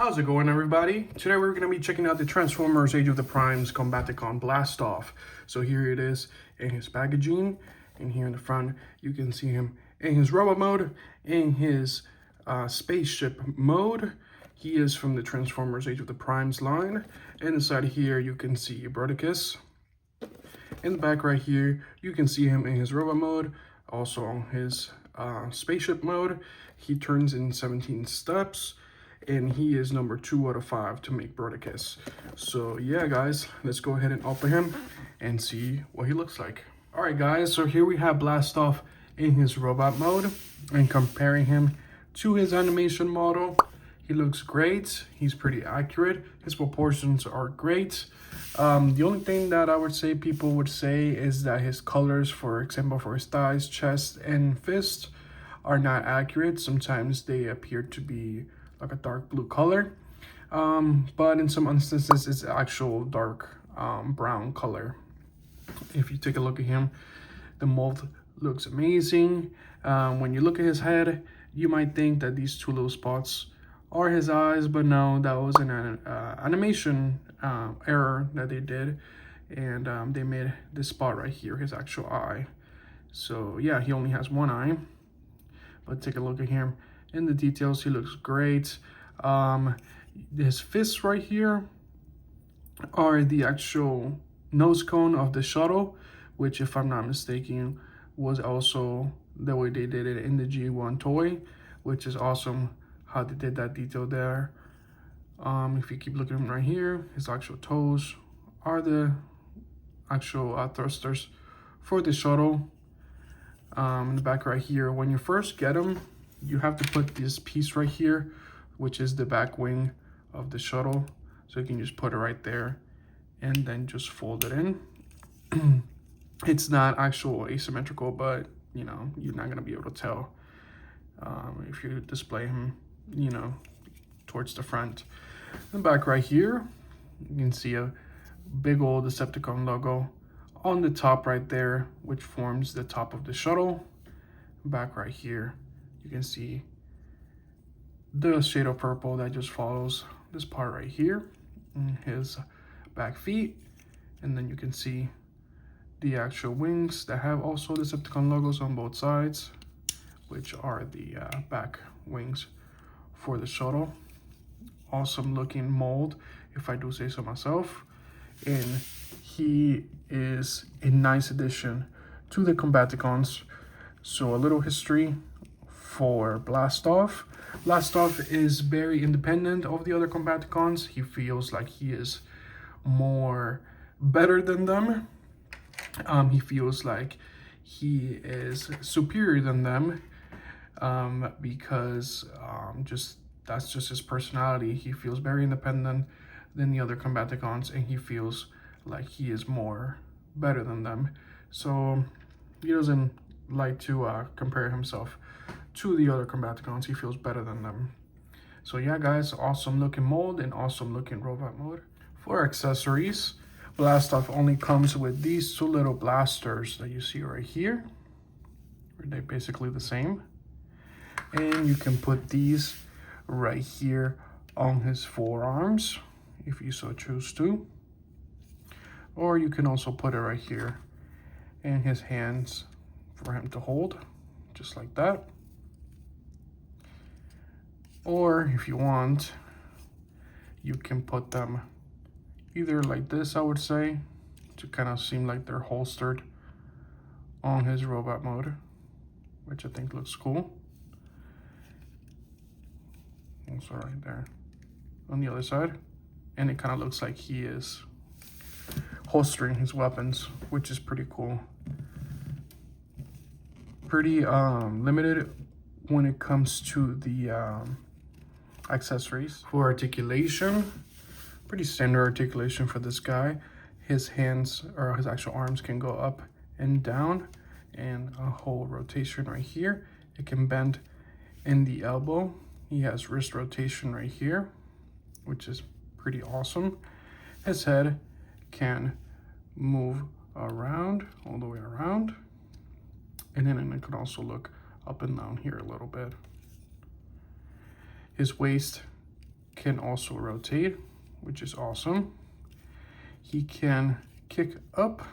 How's it going, everybody? Today we're going to be checking out the Transformers Age of the Primes combaticon Blastoff. So here it is in his packaging, and here in the front you can see him in his robot mode, in his spaceship mode. He is from the Transformers Age of the Primes line, and inside here you can see Bruticus. In the back right here you can see him in his robot mode, also on his spaceship mode. He turns in 17 steps, and he is number 2 out of 5 to make Bruticus. So yeah, guys, let's go ahead and open him and see what he looks like. All right, guys, so here we have Blastoff in his robot mode, and comparing him to his animation model, he looks great. He's pretty accurate. His proportions are great. The only thing that I would say people would say is that his colors, for example, for his thighs, chest, and fist, are not accurate. Sometimes they appear to be like a dark blue color, but in some instances it's actual dark brown color. If you take a look at him, the mold looks amazing. When you look at his head, you might think that these two little spots are his eyes, but no, that was an animation error that they did, and they made this spot right here his actual eye. So yeah, he only has one eye, but take a look at him in the details. He looks great. His fists right here are the actual nose cone of the shuttle, which, if I'm not mistaken, was also the way they did it in the G1 toy, which is awesome how they did that detail there. If you keep looking right here, his actual toes are the actual thrusters for the shuttle. In the back right here, when you first get him, you have to put this piece right here, which is the back wing of the shuttle. So you can just put it right there and then just fold it in. It's not actual asymmetrical, but you know, you're not gonna be able to tell if you display him, you know, towards the front. In the back right here, you can see a big old Decepticon logo on the top right there, which forms the top of the shuttle. Back right here, you can see the shade of purple that just follows this part right here, and his back feet. And then you can see the actual wings that have also Decepticon logos on both sides, which are the back wings for the shuttle. Awesome looking mold, if I do say so myself. And he is a nice addition to the combaticons. So a little history for Blastoff. Blastoff is very independent of the other combaticons. He feels like he is more better than them. He feels like he is superior than them, because that's just his personality. He feels very independent than the other combaticons, and he feels like he is more better than them. So he doesn't like to compare himself to the other combaticons. He feels better than them. So yeah, guys, awesome looking mold and awesome looking robot mode. For accessories, Blastoff only comes with these two little blasters that you see right here. They're basically the same, and you can put these right here on his forearms if you so choose to, or you can also put it right here in his hands for him to hold, just like that. Or if you want, you can put them either like this, I would say, to kind of seem like they're holstered on his robot mode, which I think looks cool. Also right there on the other side, and it kind of looks like he is holstering his weapons, which is pretty cool. Pretty limited when it comes to the accessories. For articulation, pretty standard articulation for this guy. His hands, or his actual arms, can go up and down, and a whole rotation right here. It can bend in the elbow. He has wrist rotation right here, which is pretty awesome. His head can move around, all the way around, and then it can also look up and down here a little bit. His waist can also rotate, which is awesome. He can kick up.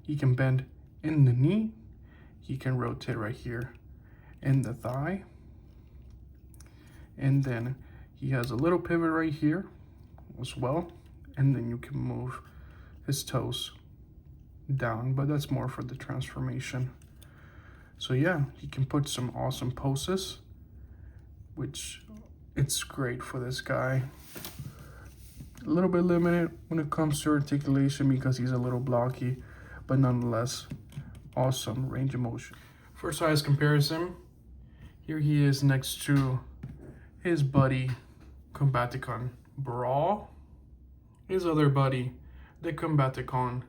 He can bend in the knee. He can rotate right here in the thigh. And then he has a little pivot right here as well. And then you can move his toes down, but that's more for the transformation. So yeah, he can put some awesome poses, which it's great for this guy. A little bit limited when it comes to articulation because he's a little blocky, but nonetheless, awesome range of motion. For size comparison, here he is next to his buddy Combaticon Brawl, his other buddy, the Combaticon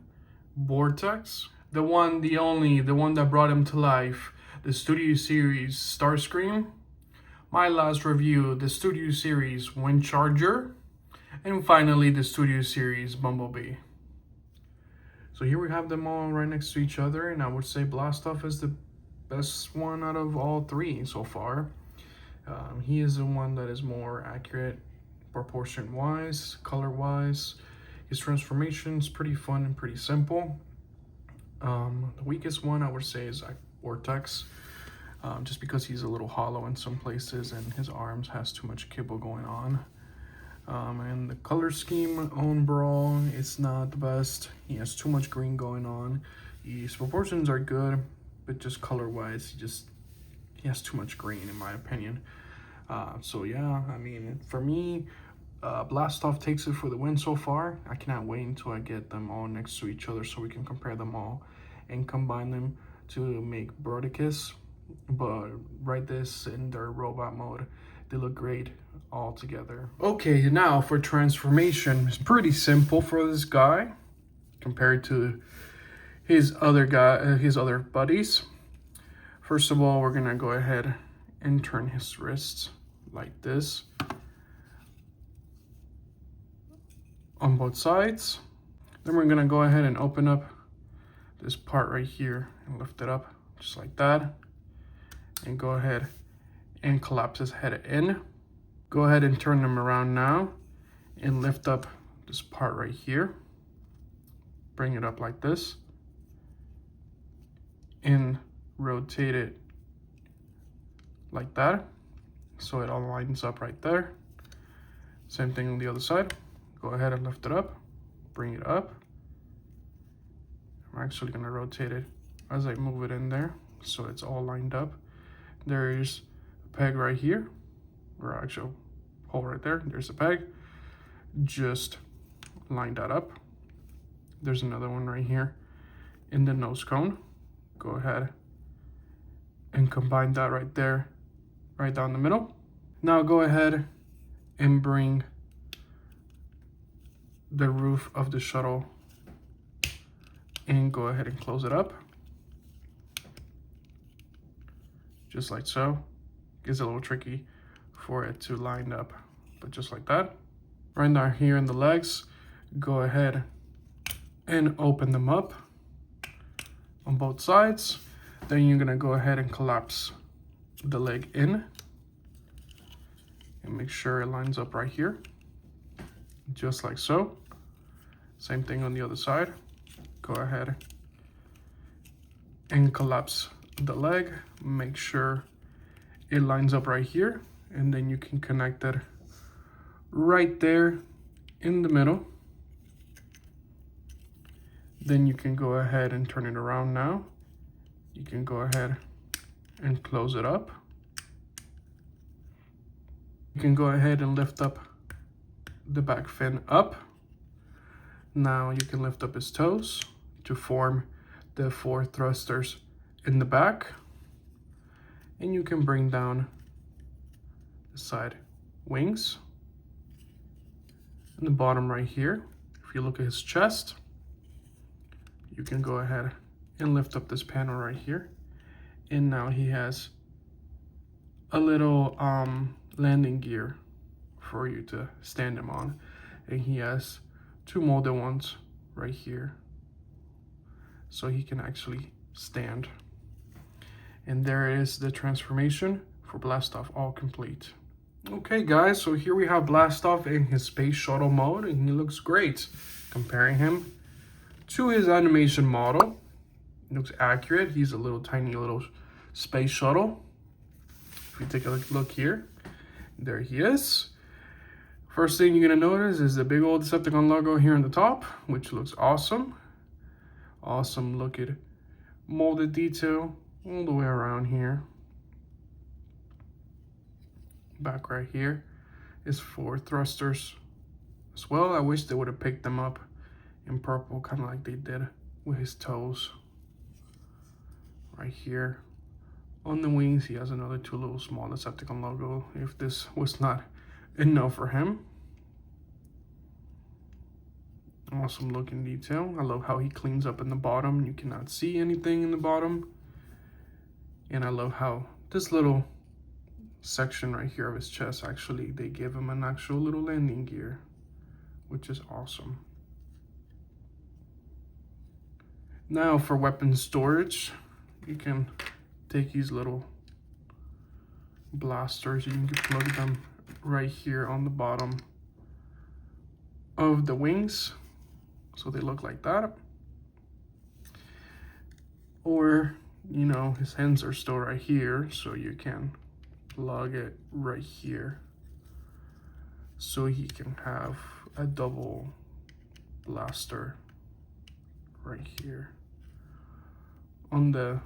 Vortex, the one that brought him to life, the Studio Series Starscream, my last review, the Studio Series Wind Charger, and finally the Studio Series Bumblebee. So here we have them all right next to each other, and I would say Blastoff is the best one out of all three so far. He is the one that is more accurate proportion wise, color wise. His transformation is pretty fun and pretty simple. The weakest one I would say is Vortex, just because he's a little hollow in some places and his arms has too much kibble going on. And the color scheme on Brawl is not the best. He has too much green going on. His proportions are good, but just color wise, he has too much green in my opinion. So yeah, I mean, for me, Blastoff takes it for the win so far. I cannot wait until I get them all next to each other so we can compare them all and combine them to make Brodicus. But right this in their robot mode, they look great all together. Okay, now for transformation, it's pretty simple for this guy compared to his other buddies. First of all, we're gonna go ahead and turn his wrists like this on both sides. Then we're gonna go ahead and open up this part right here and lift it up just like that, and go ahead and collapse his head in. Go ahead and turn them around now and lift up this part right here. Bring it up like this and rotate it like that so it all lines up right there. Same thing on the other side. Go ahead and lift it up, bring it up. I'm actually gonna rotate it as I move it in there so it's all lined up. There is a peg right here, or actual hole right there. There's a peg. Just line that up. There's another one right here in the nose cone. Go ahead and combine that right there, right down the middle. Now go ahead and bring the roof of the shuttle and go ahead and close it up. Just like so. It's a little tricky for it to line up, but just like that. Right now here in the legs, go ahead and open them up on both sides. Then you're gonna go ahead and collapse the leg in and make sure it lines up right here, just like so. Same thing on the other side. Go ahead and collapse the leg, make sure it lines up right here, and then you can connect it right there in the middle. Then you can go ahead and turn it around now. You can go ahead and close it up. You can go ahead and lift up the back fin up. Now you can lift up his toes to form the 4 thrusters in the back. And you can bring down the side wings. In the bottom right here, if you look at his chest, you can go ahead and lift up this panel right here. And now he has a little landing gear for you to stand him on. And he has 2 molded ones right here, so he can actually stand. And there is the transformation for Blastoff, all complete. Okay guys, so here we have Blastoff in his space shuttle mode, and he looks great. Comparing him to his animation model, he looks accurate. He's a little tiny little space shuttle. If you take a look here, there he is. First thing you're gonna notice is the big old Decepticon logo here on the top, which looks awesome. Awesome looking molded detail all the way around here. Back right here is 4 thrusters as well. I wish they would have picked them up in purple, kind of like they did with his toes. Right here on the wings, he has another 2 little small Decepticon logo, if this was not enough for him. Awesome looking detail. I love how he cleans up in the bottom. You cannot see anything in the bottom. And I love how this little section right here of his chest, actually they give him an actual little landing gear, which is awesome. Now for weapon storage, you can take these little blasters, you can plug them right here on the bottom of the wings, so they look like that. Or, you know, his hands are still right here, so you can plug it right here, so he can have a double blaster right here on the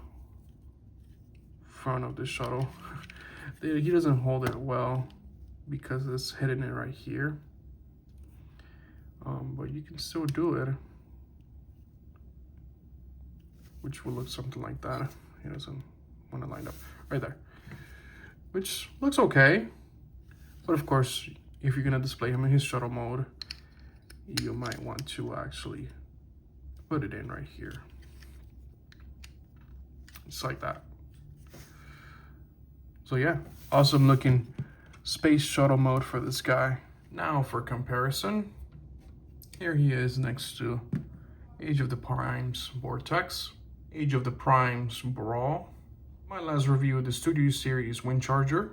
front of the shuttle. He doesn't hold it well because it's hitting it right here, but you can still do it, which will look something like that. He doesn't want to line up right there, which looks okay. But of course, if you're gonna display him in his shuttle mode, you might want to actually put it in right here. Just like that. So yeah, awesome looking space shuttle mode for this guy. Now for comparison, here he is next to Age of the Primes Vortex, Age of the Primes Brawl, my last review of the Studio Series Windcharger,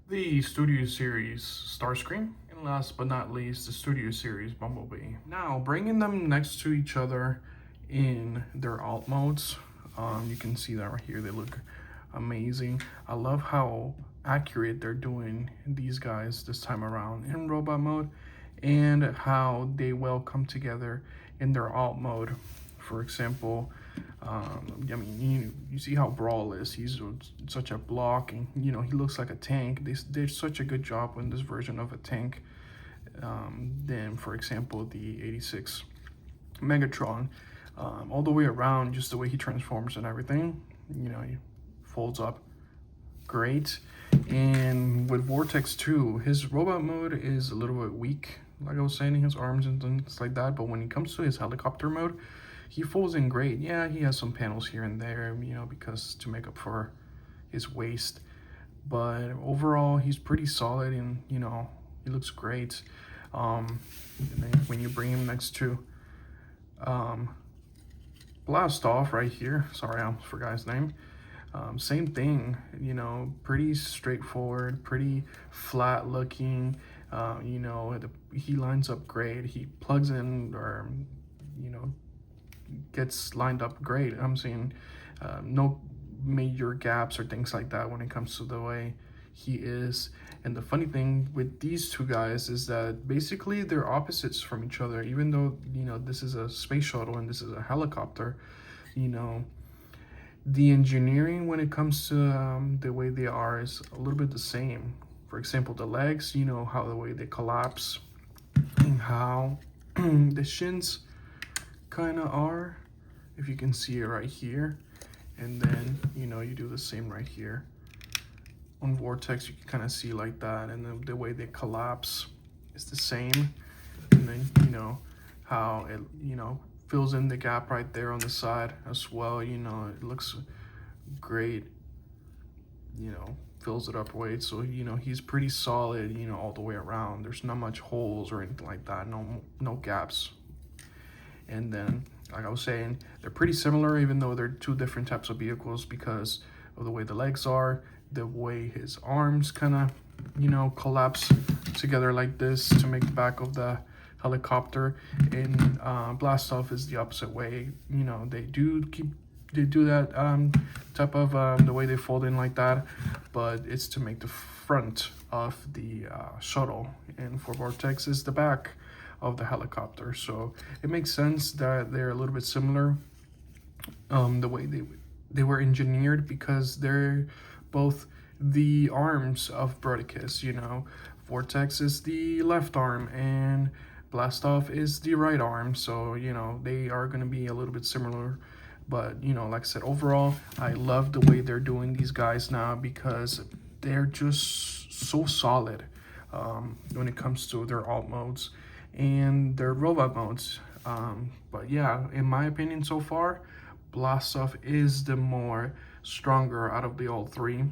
the Studio Series Starscream, and last but not least, the Studio Series Bumblebee. Now, bringing them next to each other in their alt modes, you can see that right here, they look amazing. I love how accurate they're doing these guys this time around in robot mode, and how they well come together in their alt mode. For example, I mean, you see how Brawl is. He's such a block, and you know, he looks like a tank. They did such a good job in this version of a tank. Then, for example, the 86 Megatron, all the way around, just the way he transforms and everything, you know, he folds up great. And with Vortex 2, his robot mode is a little bit weak, like I was saying, his arms and things like that. But when it comes to his helicopter mode, he folds in great. Yeah, he has some panels here and there, you know, because to make up for his waist. But overall, he's pretty solid, and you know, he looks great. And then when you bring him next to Blastoff right here, sorry, I almost forgot his name. Same thing, you know, pretty straightforward, pretty flat looking. You know, he lines up great. He plugs in, or you know, gets lined up great. I'm seeing no major gaps or things like that when it comes to the way he is. And the funny thing with these two guys is that basically they're opposites from each other. Even though, you know, this is a space shuttle and this is a helicopter, you know, the engineering when it comes to the way they are is a little bit the same. For example, the legs, you know, how the way they collapse, and how the shins kind of are, if you can see it right here. And then, you know, you do the same right here. On Vortex, you can kind of see like that, and the way they collapse is the same. And then, you know, how it, you know, fills in the gap right there on the side as well. You know, it looks great, you know, fills it up right. So, you know, he's pretty solid, you know, all the way around. There's not much holes or anything like that, no gaps. And then, like I was saying, they're pretty similar, even though they're two different types of vehicles, because of the way the legs are, the way his arms kind of you know, collapse together like this to make the back of the helicopter. And blast off is the opposite way. You know, they do that type of the way they fold in like that, but it's to make the front of the shuttle, and for Vortex is the back of the helicopter. So it makes sense that they're a little bit similar, the way they were engineered, because they're both the arms of Bruticus. You know, Vortex is the left arm and Blastoff is the right arm, so you know they are going to be a little bit similar. But you know, like I said, overall I love the way they're doing these guys now, because they're just so solid when it comes to their alt modes and their robot modes. But yeah, in my opinion so far, Blastoff is the more stronger out of the all three,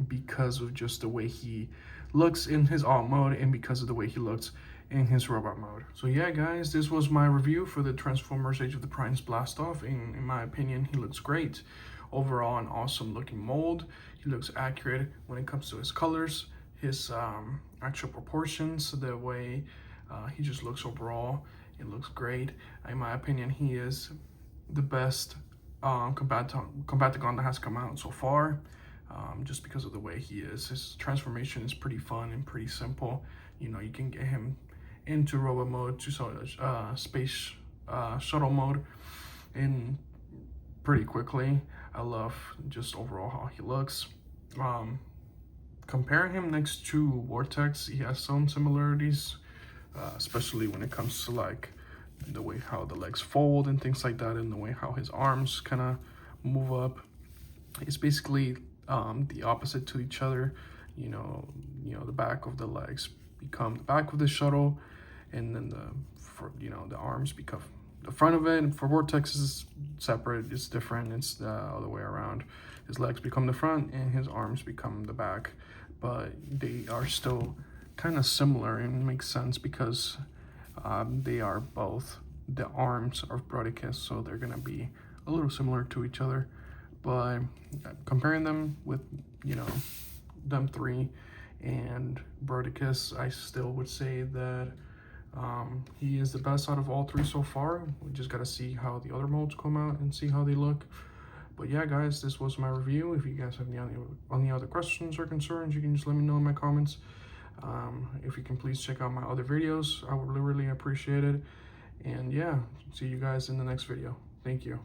because of just the way he looks in his alt mode and because of the way he looks in his robot mode. So yeah, guys, this was my review for the Transformers Age of the Primes Blastoff. In my opinion, he looks great. Overall, an awesome looking mold. He looks accurate when it comes to his colors, his actual proportions, the way he just looks overall. It looks great. In my opinion, he is the best combaticon that has come out so far, just because of the way he is. His transformation is pretty fun and pretty simple. You know, you can get him into robot mode to space shuttle mode in pretty quickly. I love just overall how he looks. Comparing him next to Vortex, he has some similarities, especially when it comes to like the way how the legs fold and things like that, and the way how his arms kind of move up. It's basically the opposite to each other. You know, the back of the legs become the back of the shuttle, and then the arms become the front of it. And for Vortex is separate, it's different, it's the other way around. His legs become the front and his arms become the back, but they are still kind of similar, and it makes sense because they are both the arms of Bruticus, so they're gonna be a little similar to each other. But comparing them with, you know, them three and Bruticus, I still would say that he is the best out of all three so far. We just gotta see how the other modes come out and see how they look. But yeah, guys, this was my review. If you guys have any other questions or concerns, you can just let me know in my comments. If you can please check out my other videos, I would really appreciate it. And yeah, see you guys in the next video. Thank you.